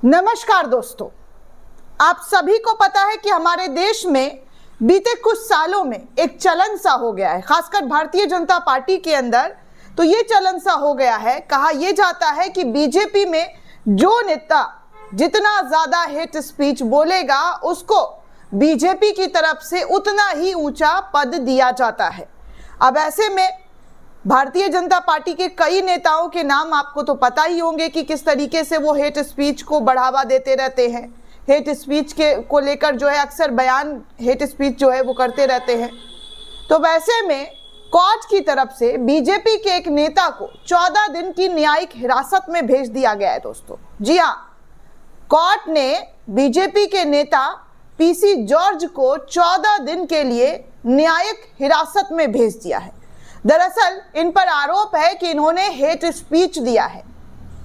नमस्कार दोस्तों, आप सभी को पता है कि हमारे देश में बीते कुछ सालों में एक चलन सा हो गया है, खासकर भारतीय जनता पार्टी के अंदर तो ये चलन सा हो गया है। कहा यह जाता है कि बीजेपी में जो नेता जितना ज्यादा हेट स्पीच बोलेगा उसको बीजेपी की तरफ से उतना ही ऊंचा पद दिया जाता है। अब ऐसे में भारतीय जनता पार्टी के कई नेताओं के नाम आपको तो पता ही होंगे कि किस तरीके से वो हेट स्पीच को बढ़ावा देते रहते हैं। हेट स्पीच को लेकर जो है अक्सर बयान हेट स्पीच जो है वो करते रहते हैं। तो वैसे में कोर्ट की तरफ से बीजेपी के एक नेता को 14 दिन की न्यायिक हिरासत में भेज दिया गया है। दोस्तों जी हाँ, कोर्ट ने बीजेपी के नेता पीसी जॉर्ज को 14 दिन के लिए न्यायिक हिरासत में भेज दिया है। दरअसल इन पर आरोप है कि इन्होंने हेट स्पीच दिया है,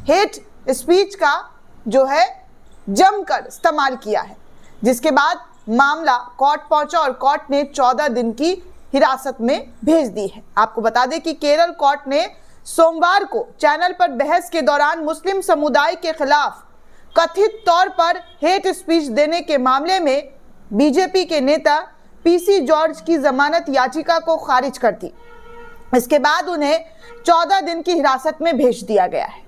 हेट स्पीच का जो है जमकर इस्तेमाल किया है, जिसके बाद मामला कोर्ट पहुंचा और कोर्ट ने 14 दिन की हिरासत में भेज दी है। आपको बता दें कि केरल कोर्ट ने सोमवार को चैनल पर बहस के दौरान मुस्लिम समुदाय के खिलाफ कथित तौर पर हेट स्पीच देने के मामले में बीजेपी के नेता पीसी जॉर्ज की जमानत याचिका को खारिज कर दी। इसके बाद उन्हें 14 दिन की हिरासत में भेज दिया गया है।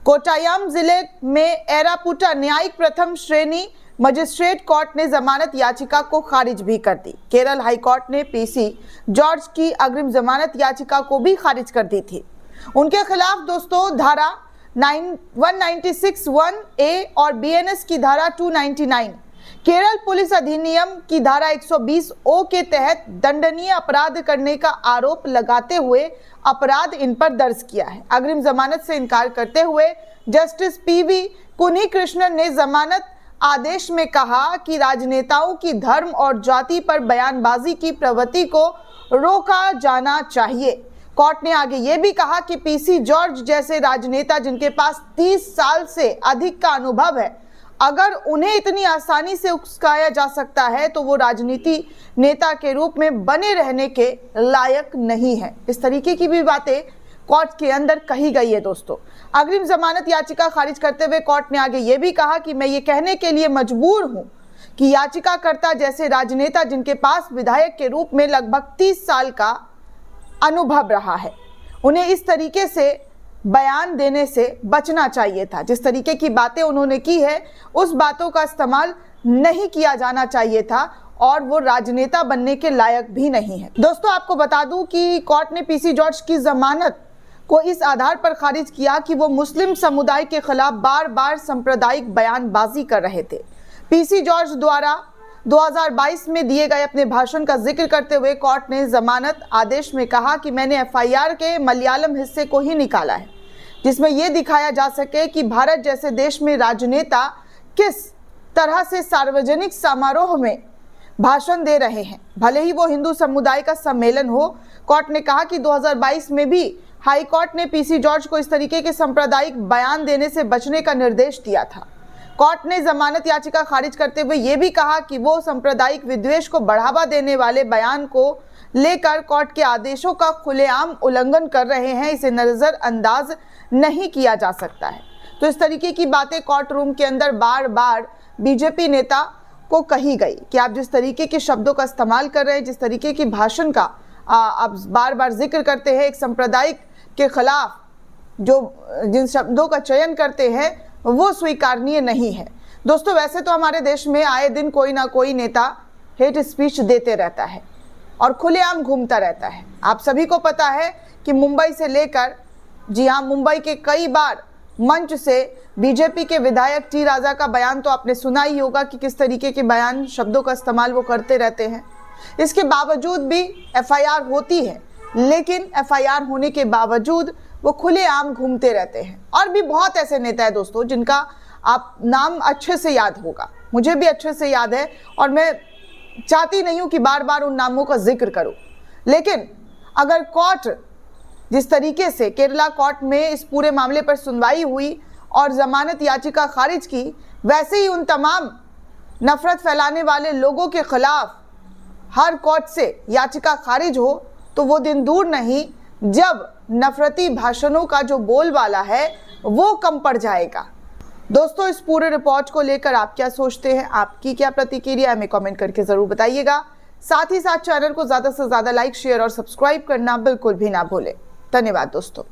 कोट्टायम जिले में एरापुटा न्यायिक प्रथम श्रेणी मजिस्ट्रेट कोर्ट ने जमानत याचिका को खारिज भी कर दी। केरल हाई कोर्ट ने पीसी जॉर्ज की अग्रिम जमानत याचिका को भी खारिज कर दी थी। उनके खिलाफ दोस्तों धारा 196(1)(a) और बीएनएस की धारा 299, केरल पुलिस अधिनियम की धारा 120(o) के तहत दंडनीय अपराध करने का आरोप लगाते हुए अपराध इन पर दर्ज किया है। अग्रिम जमानत से इनकार करते हुए जस्टिस पीवी कुन्हीकृष्णन ने जमानत आदेश में कहा कि राजनेताओं की धर्म और जाति पर बयानबाजी की प्रवृत्ति को रोका जाना चाहिए। कोर्ट ने आगे ये भी कहा कि पीसी जॉर्ज जैसे राजनेता जिनके पास 30 साल से अधिक का अनुभव है, अगर उन्हें इतनी आसानी से उकसाया जा सकता है तो वो राजनीति नेता के रूप में बने रहने के लायक नहीं है। इस तरीके की भी बातें कोर्ट के अंदर कही गई है। दोस्तों अग्रिम जमानत याचिका खारिज करते हुए कोर्ट ने आगे ये भी कहा कि मैं ये कहने के लिए मजबूर हूं कि याचिकाकर्ता जैसे राजनेता जिनके पास विधायक के रूप में लगभग 30 साल का अनुभव रहा है, उन्हें इस तरीके से बयान देने से बचना चाहिए था। जिस तरीके की बातें उन्होंने की है उस बातों का इस्तेमाल नहीं किया जाना चाहिए था और वो राजनेता बनने के लायक भी नहीं है। दोस्तों आपको बता दूं कि कोर्ट ने पीसी जॉर्ज की जमानत को इस आधार पर खारिज किया कि वो मुस्लिम समुदाय के खिलाफ बार बार सांप्रदायिक बयानबाजी कर रहे थे। पीसी जॉर्ज द्वारा 2022 में दिए गए अपने भाषण का जिक्र करते हुए कोर्ट ने जमानत आदेश में कहा कि मैंने एफआईआर के मलयालम हिस्से को ही निकाला है, जिसमें यह दिखाया जा सके कि भारत जैसे देश में राजनेता किस तरह से सार्वजनिक समारोह में भाषण दे रहे हैं, भले ही वो हिंदू समुदाय का सम्मेलन हो। कोर्ट ने कहा कि 2022 में भी हाई कोर्ट ने पीसी जॉर्ज को इस तरीके के सांप्रदायिक बयान देने से बचने का निर्देश दिया था। कोर्ट ने जमानत याचिका खारिज करते हुए यह भी कहा कि वो सांप्रदायिक विद्वेष को बढ़ावा देने वाले बयान को लेकर कोर्ट के आदेशों का खुलेआम उल्लंघन कर रहे हैं, इसे नजरअंदाज नहीं किया जा सकता है। तो इस तरीके की बातें कोर्ट रूम के अंदर बार बार बीजेपी नेता को कही गई कि आप जिस तरीके के शब्दों का इस्तेमाल कर रहे हैं, जिस तरीके की भाषण का आप बार बार जिक्र करते हैं, एक सांप्रदायिक के खिलाफ जो जिन शब्दों का चयन करते हैं वो स्वीकारनीय नहीं है। दोस्तों वैसे तो हमारे देश में आए दिन कोई ना कोई नेता हेट स्पीच देते रहता है और खुलेआम घूमता रहता है। आप सभी को पता है कि मुंबई से लेकर, जी हाँ, मुंबई के कई बार मंच से बीजेपी के विधायक टी राजा का बयान तो आपने सुना ही होगा कि किस तरीके के बयान शब्दों का इस्तेमाल वो करते रहते हैं। इसके बावजूद भी एफआईआर होती है, लेकिन एफआईआर होने के बावजूद वो खुलेआम घूमते रहते हैं। और भी बहुत ऐसे नेता है दोस्तों जिनका आप नाम अच्छे से याद होगा, मुझे भी अच्छे से याद है और मैं चाहती नहीं हूं कि बार बार उन नामों का जिक्र करूं, लेकिन अगर कोर्ट जिस तरीके से केरला कोर्ट में इस पूरे मामले पर सुनवाई हुई और जमानत याचिका खारिज की, वैसे ही उन तमाम नफरत फैलाने वाले लोगों के खिलाफ हर कोर्ट से याचिका खारिज हो तो वो दिन दूर नहीं जब नफरती भाषणों का जो बोलबाला है वो कम पड़ जाएगा। दोस्तों, इस पूरे रिपोर्ट को लेकर आप क्या सोचते हैं, आपकी क्या प्रतिक्रिया, हमें कमेंट करके जरूर बताइएगा। साथ ही साथ चैनल को ज्यादा से ज्यादा लाइक, शेयर और सब्सक्राइब करना बिल्कुल भी ना भूलें। धन्यवाद दोस्तों।